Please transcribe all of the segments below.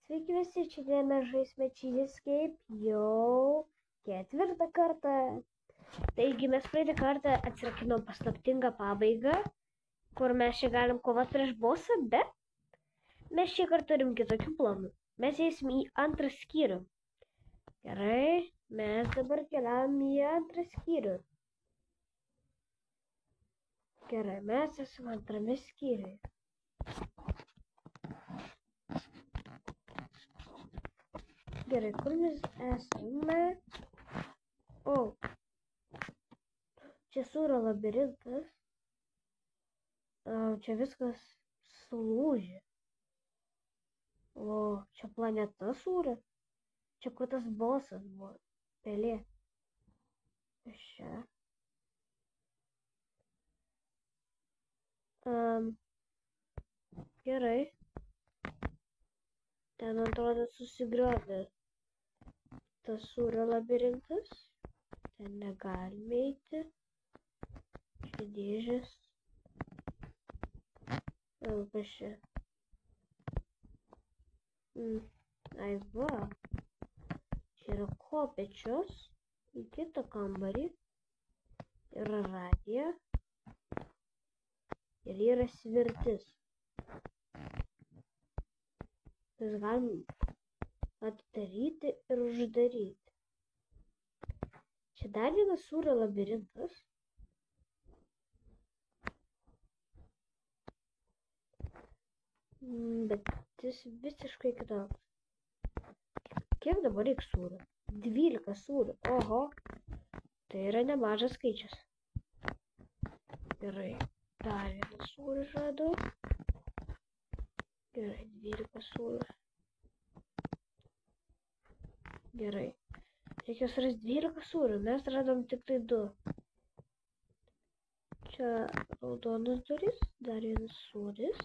Sveiki visi, šiandien mes žaisime Cheesescape jau 4 kartą. Taigi mes praeitą kartą atsirakinom paslaptingą pabaigą, kur mes čia galim kovoti prieš bossą, bet mes šį kartą turim kitokių planų. Mes eisim į antrą skyrių. Gerai, mes dabar keliavom į antrą skyrių. Gerai, mes esame antrame skyriuje. Gerai, kur mes esame? O, čia sūrio labirintas. Čia viskas sulūžė. O, čia planeta sūrio. Čia kur tas bossas buvo. Pelė. Čia. Gerai. Ten atrodo susigriovė tas sūrio labirintas. Ten negalime eiti. Čia dėžės. Kas čia? Ai va. Čia yra kopėčios į kitą kambarį. Yra radija. Ir yra svirtis. Mes galim atidaryti ir uždaryti. Čia dar vienas sūrio labirintas. Bet jis visiškai kitoks. Kiek dabar reikia sūrio? 12 sūrio. Oho. Tai yra nemažas skaičius. Gerai. Dar vienas sūris radau. Gerai, 12 sūrių. Gerai. Reikia surasti 12 sūrių. Mes radom tik tai 2. Čia raudonas duris. Dar vienas sūris.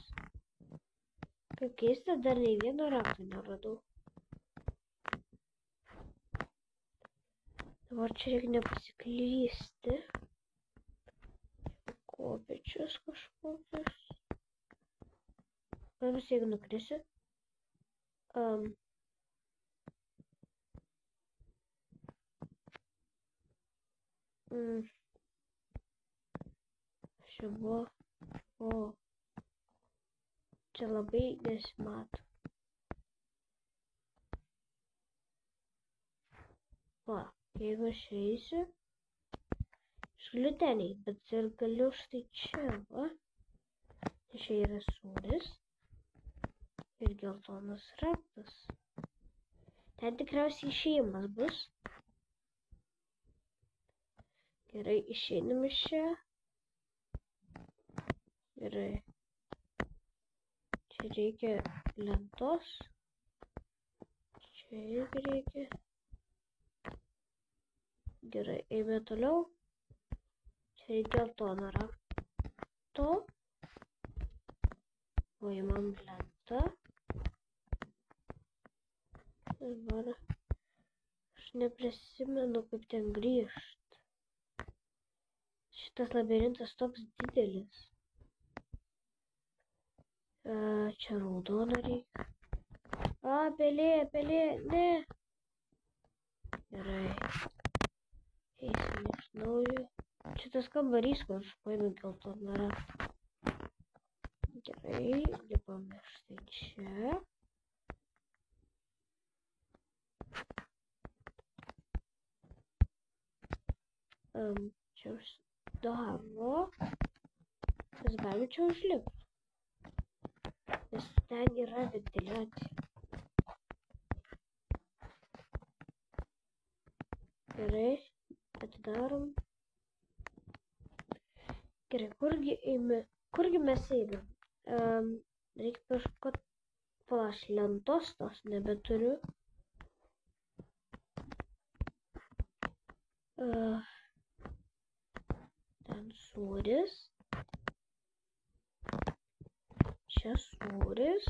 Kaip keista, dar nei vieno rakto neradau. Dabar čia reikia nepasiklysti. Kopėčius kažkokius. Gal vis jeigu nukrisiu? Čia buvo. O. Čia labai nesimato. Va, jeigu aš eisiu. Aš galiu ten eiti, bet ir galiu štai čia, va. Čia yra sūris. Ir geltonas raktas. Ten tikriausiai išėjimas bus. Gerai, išeinam iš čia. Gerai. Čia reikia lentos. Čia irgi reikia. Gerai, eime toliau. Čia reikia geltono rakto. O įmam lentą. Dabar aš neprisimenu, kaip ten grįžt. Šitas labirintas toks didelis. Čia raudono reikia. Pelė, ne. Gerai. Eisim iš naujo. Šitas kambarys, kur aš paėmiau geltoną raktą. Gerai, lipame štai čia. Čia uždaro. Mes galime čia užlipti. Nes ten yra ventiliacija. Gerai, atidarom. Gerai, kurgi mes einam? Reikia kažko palaš lentos, tos nebeturiu. Ten sūris. Čia sūris.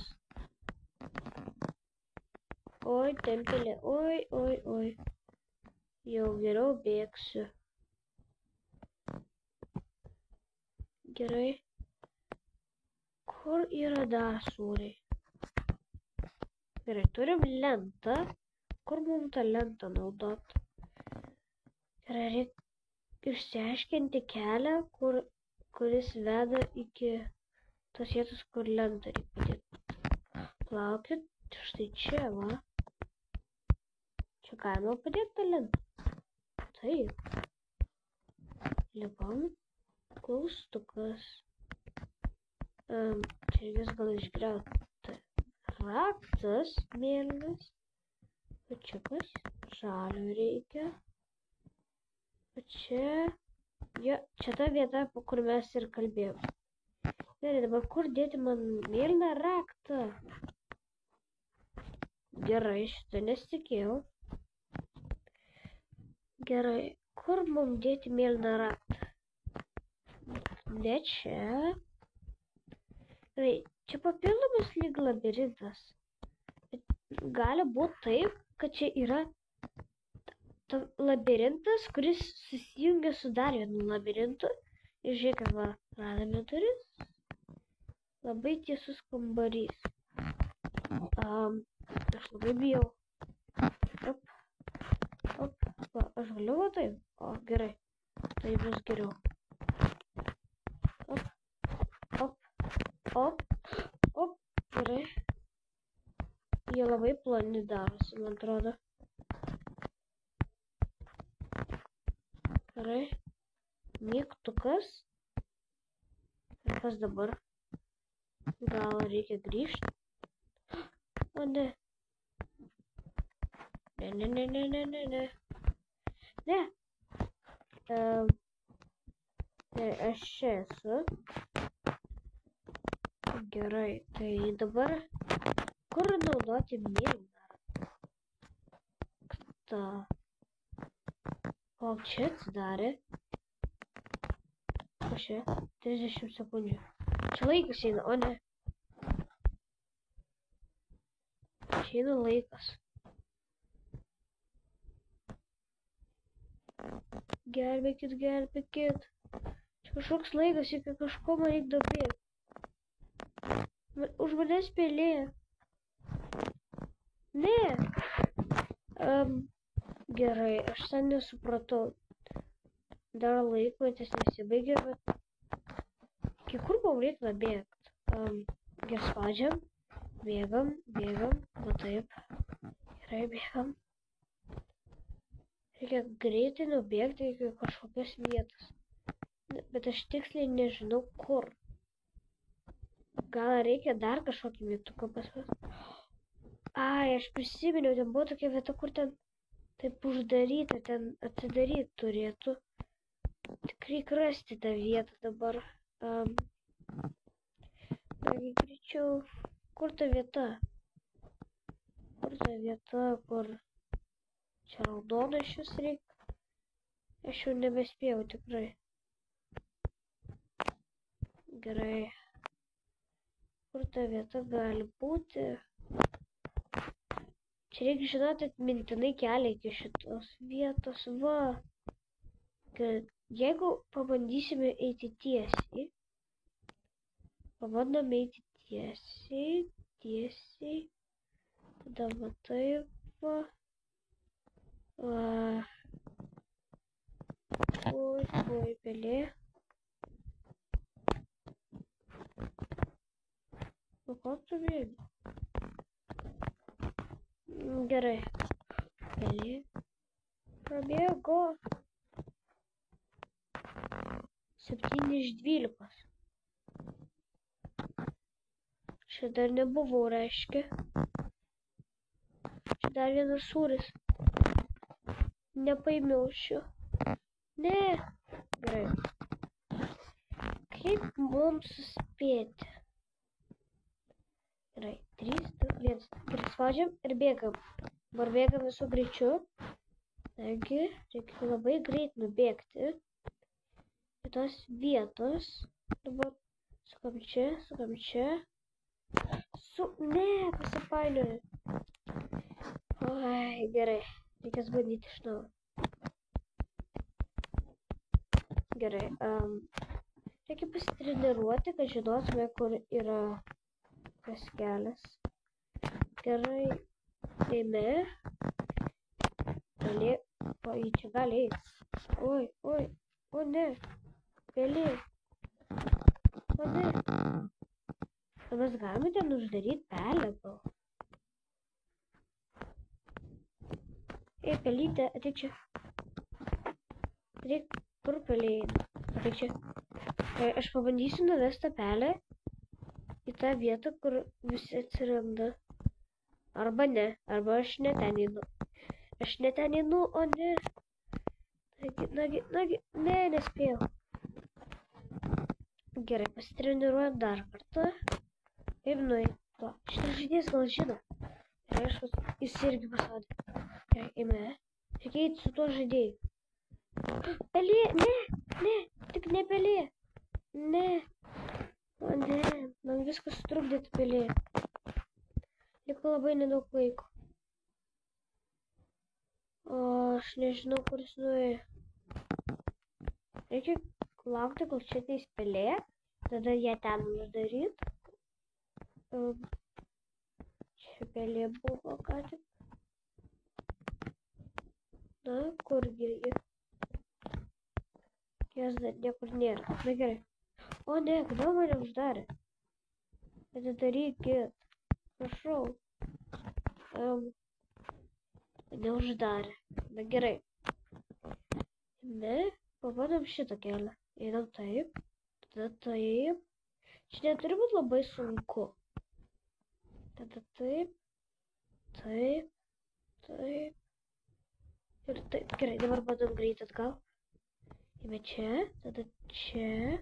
Oi, tempelė. Oi. Jau geriau bėgsiu. Gerai. Kur yra dar sūriai? Gerai, turim lentą. Kur mums tą lentą naudot? Gerai, reikia išsiaiškinti kelią, kuris veda iki tos vietos, kur lentą reikia padėti. Plaukit, štai čia, va. Čia galima padėti tą lentą. Taip. Lipam. Klaustukas. Čia reikės gal išgriauti. Raktas mėlynas. Pačiukas. Žalio reikia. O čia... Jo, čia ta vieta, po kur mes ir kalbėjom. Gerai, dabar kur dėti man mėlyną raktą? Gerai, šitą nesitikėjau. Gerai, kur mums dėti mėlyną raktą? Ne čia. Gerai, čia papildomas lyg labirintas. Gali būti taip, kad čia yra labirintas, kuris susijungia su dar vienu labirintu. Ir žiūrėkit, va, radome duris. Labai tiesus kambarys. Aš labai bijau. Va, aš galiu va taip. O, gerai. Tai bus geriau. Op. Gerai. Jie labai ploni darosi, man atrodo. Gerai. Mygtukas. Ir kas dabar? Gal reikia grįžti? O ne. Ne. Aš čia esu. Gerai, tai dabar kur naudoti mėlyną? O čia atsidarė. O čia 30 sekundžių. Čia laikas eina, o ne. Čia eina laikas. Gelbėkit. Čia kažkoks laikas, iki kažko man reikia dobėti. Už manęs pelė. Ne. Gerai, aš ten nesupratau. Dar laikmetis nesibaigė, bet... Iki kur mums reikia bėgti? Gerai, spaudžiam. Bėgam. Va taip. Gerai, bėgam. Reikia greitai nubėgti iki kažkokios vietos. Bet aš tiksliai nežinau kur. Gal reikia dar kažkokį mygtuką paspausti? Ai, aš prisiminiau, ten buvo tokia vieta, kur ten taip uždaryta, ten atsidaryti turėtų. Tik reikia rasti tą vietą dabar. Greičiau, kur ta vieta? Kur... Čia raudonas šis reikia. Aš jau nebespėjau tikrai. Gerai. Kur ta vieta gali būti? Čia reikia žinoti atmintinai kelią iki šitos vietos. Va. Jeigu pabandysime eiti tiesiai. Pabandome eiti tiesiai. Tada va taip va. Oi, pelė. Nu, ko tu bėgi? Gerai. Pelė. Prabėgo. 7 iš 12. Čia dar nebuvau, reiškia. Čia dar vienas sūris. Nepaėmiau šio. Ne. Gerai. Kaip mums suspėti? Gerai. 3, 2, 1. Gerai, spaudžiam ir bėgam. Dabar bėgam visų greičiu. Taigi, reikia labai greit nubėgti. Į tos vietos. Dabar sukam čia. Ne, pasipainioju. Oi, gerai. Reikės bandyti iš naujo. Gerai. Reikia pasitreniruoti, kad žinotume, kur yra tas kelias. Gerai. Eime. Pelė. O, jį čia gali eiti. Oi. O ne. Pelė. O ne. O mes galime ten uždaryti pelę, gal. Ei, pelytė, ateik čia. Ateik, kur pelė eina? Ateik čia. Aš pabandysiu nuvesti tą pelę į tą vietą, kur visi atsiranda. Arba ne, arba aš ne ten einu. Aš ne ten einu, o ne. Nagi, ne, nespėjau. Gerai, pasitreniruojam dar kartą. Kaip nueiti? Šitas žaidėjas gal žino. Ir aišku, jis irgi pasakė. Gerai, eime. Reikia eiti su tuo žaidėju. Pelė, ne, tik ne pelė. Ne. O ne, man viskas trukdė tą pelė. Liko labai nedaug laiko. O aš nežinau, kur jis nuėjo. Reikia laukti, kol čia ateis pelė. Tada ją ten uždaryt. Čia pelė buvo ką tik. Na, kurgi ji? Jos dar niekur nėra. Na gerai. O ne, kodėl mane uždarė? Atidarykit. Prašau. Neuždarė. Na gerai. Ne, pabandom šitą kelią. Einam taip. Tada taip. Čia neturi būti labai sunku. Tada taip. Taip. Taip. Ir taip. Gerai, dabar bandom greit atgal. Eime čia. Tada čia.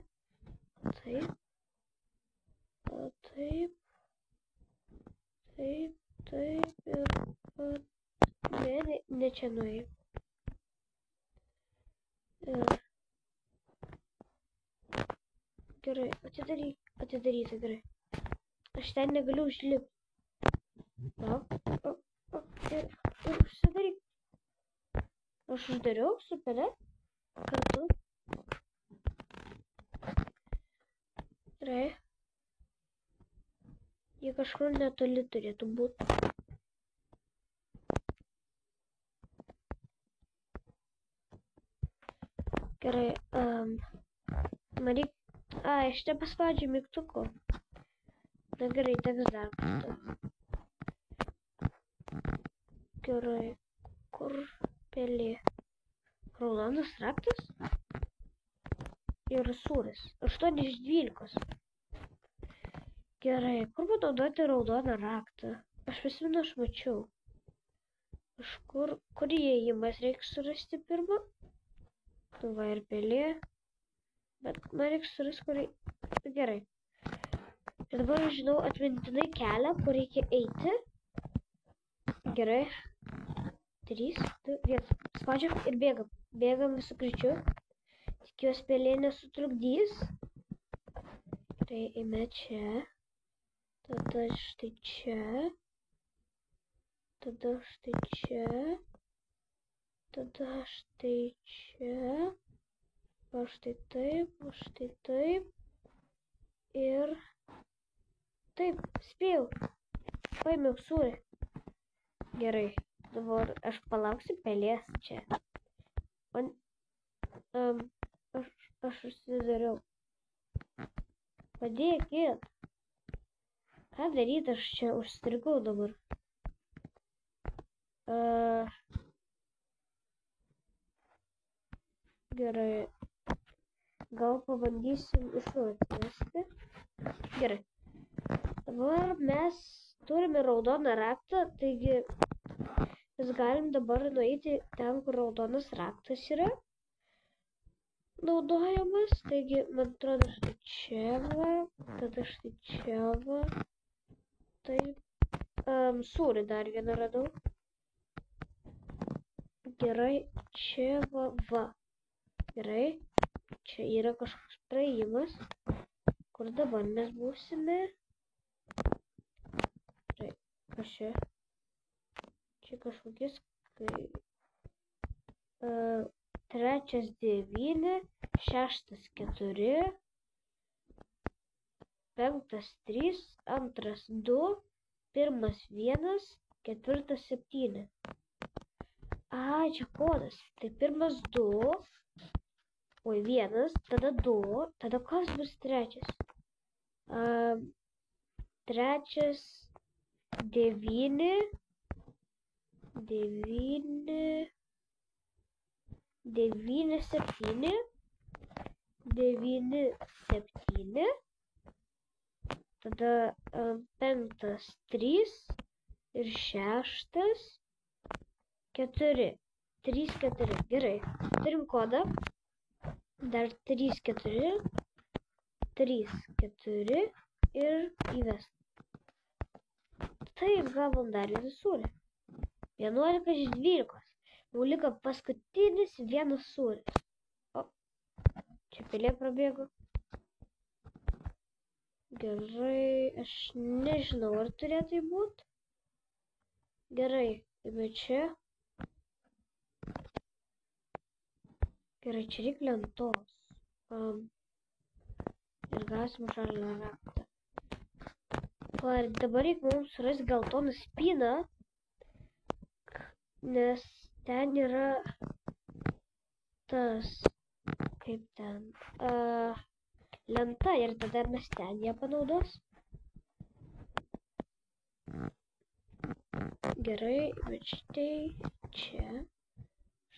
Taip. Taip. Taip ir ne čia nuėjau. Gerai, atidaryta gerai. Aš ten negaliu užlipti. Ir užsidaryk. Aš uždariau su pelė kartu. Gerai. Jie kažkur netoli turėtų būti. Gerai, man reik... aš nepaspaudžiu mygtuko. Na gerai, teks dar kartą. Gerai, kur pelė? Raudonas raktas? Ir sūris. 8 iš 12. Gerai, kur panaudoti raudoną raktą? Aš prisimenu, aš mačiau. Kur įėjimas reikia surasti pirmą? Nu va ir pelė. Bet man reikia surasti, kur... Gerai. Ir dabar žinau atmintinai kelią, kur reikia eiti. Gerai. 3, 2, 1. Spaudžiam ir bėgam. Bėgam visų greičiu. Tikiuosi pelė nesutrukdys. Tai eime čia. Tada štai čia. Tada štai čia. Tada štai čia. O štai taip, o štai taip. Ir taip, spėjau. Paėmiau sūrį. Gerai. Dabar aš palauksiu pelės čia. Aš užsidariau. Padėkit. Ką daryti, aš čia užstrigau dabar. Gerai. Gal pabandysim iš to atvesti. Gerai. Dabar mes turime raudoną raktą, taigi mes galim dabar nueiti ten, kur raudonas raktas yra naudojamas. Taigi, man atrodo, štai čia va, tada štai čia va. Taip. Sūrį dar vieną radau. Gerai, čia va. Gerai. Čia yra kažkoks praėjimas. Kur dabar mes būsime? Gerai, kas čia? Čia kažkokius 3, 9, 6, 4, 5, 3, 2, 3, 2, 1, ketvirtas 7. Ai, čia kodas. Tai pirmas 2. Oi, 1, tada 2. Tada kas bus trečias? Trečias 9. 9, 7. 9, 7. Tada 5, 3 ir 6, 4. 3, 4. Gerai. Turim kodą. Dar 3, 4. 3, 4 ir įvest. Taip, gavom dar vieną sūrį. 11 iš 12. Jau liko paskutinis vienas sūris. O, čia pelė prabėgo. Gerai, aš nežinau, ar turėtų būti. Gerai, bet čia. Gerai, čia reikia lentos. Ir gausim žalią raktą. Dabar reikia mums surasti geltoną spyną, nes ten yra tas, kaip ten, lenta ir tada mes ten ją panaudos. Gerai, bet štai čia,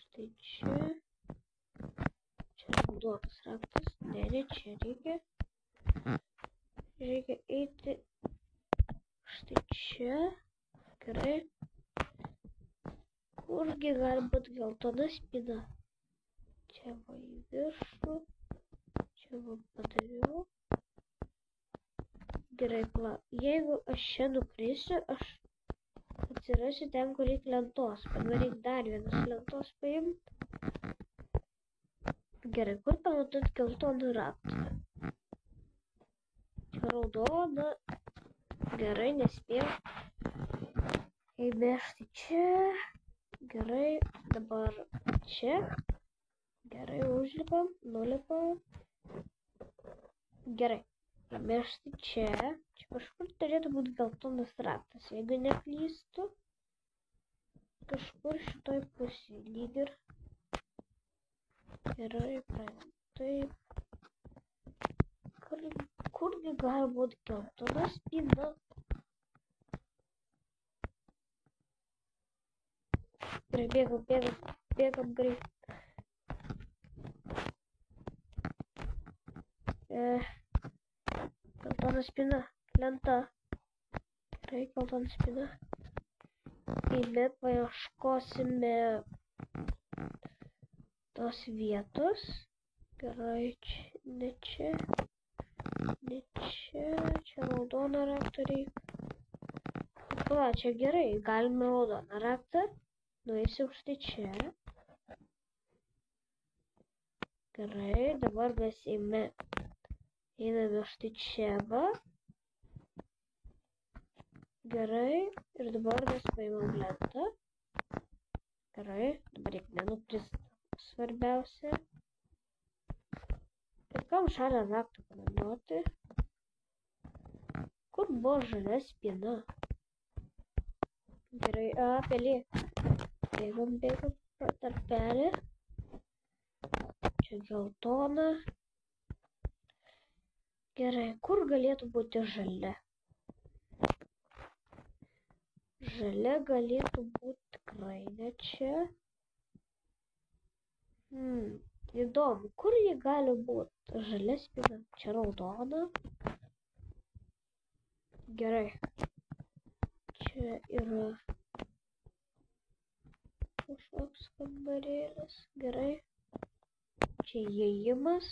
štai čia. Čia raudonas raktas, ne, čia reikia eiti štai čia. Gerai. Kurgi gali būti geltona spyna? Čia va į viršų. Čia va padariau. Gerai, jeigu aš čia nukrisiu, aš atsirasiu ten, kur reikia lentos. Bet man reikia dar vienas lentos paimti. Gerai, kur panaudoti geltoną raktą? Čia raudona. Gerai, nespėjau. Įmešti čia. Gerai, dabar čia. Gerai, užlipam, nulipam. Gerai, įmešti čia. Čia kažkur turėtų būti geltonas raktas, jeigu neklystu. Kažkur šitoj pusėje lyg ir. Gerai, praeidam taip. Kurgi gali būti geltona spyna? Gerai, bėgam greit. Geltona spyna, lenta. Gerai, geltona spyna. Eime, paieškosime tos vietos. Gerai, ne čia. Ne čia, čia raudoną raktą reikia. Va, čia gerai, galime raudoną raktą. Nueisim štai čia. Gerai, dabar mes einame štai čia, va. Gerai, ir dabar mes paimam lentą. Gerai, dabar reikia nenukrist svarbiausia. Ir kam žalią raktą panaudoti? Kur buvo žalia spyna? Gerai, pelė. Bėgam pro tarpelį. Čia geltona. Gerai, kur galėtų būti žalia? Žalia galėtų būti tikrai ne čia. Įdomu, kur ji gali būti? Žalia spyna, čia raudona. Gerai. Čia yra kažkoks kambarėlis. Gerai. Čia įėjimas.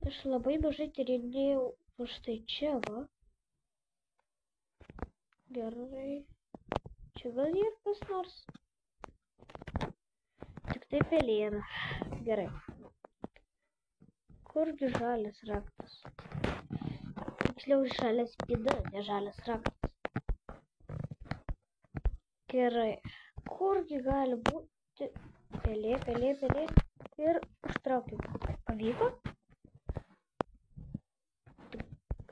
Aš labai mažai tyrinėjau štai čia, va. Gerai. Čia gal ir kas nors. Tik tai pelė yra. Gerai. Kurgi žalias raktas? Tiksliau žalias spyna, ne žalias raktas. Gerai. Kurgi gali būti pelė. Ir užtraukiu. Pavyko?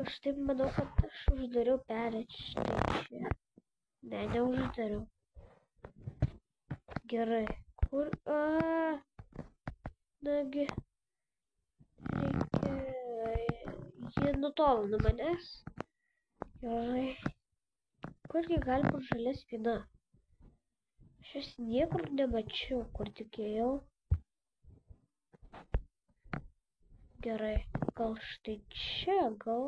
Aš taip manau, kad aš uždariau pelę štai čia. Ne, neuždariau. Gerai. Kur? Nagi. Reikia. Jie nutolo nuo manęs. Gerai. Kurgi gali būti žalia spyna? Aš jas niekur nemačiau, kur tikėjau. Gerai. Gal štai čia, gal?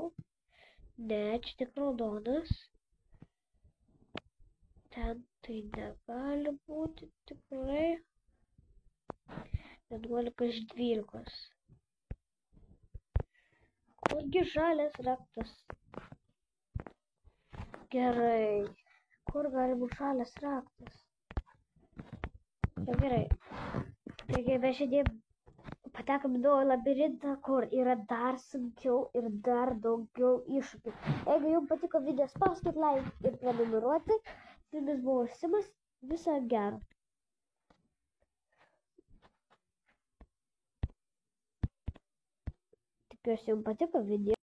Ne, čia tik raudonas. Ten tai negali būti tikrai. 11 iš 12. Kurgi žalias raktas? Gerai. Kur gali būti žalias raktas? Gerai. Taigi mes šiandien patekam į naują labirintą, kur yra dar sunkiau ir dar daugiau iššūkių. Jeigu jums patiko video, spauskit like ir prenumeruoti. Su jumis buvo Simas. Viso gero. Tikiuosi jums patiko video.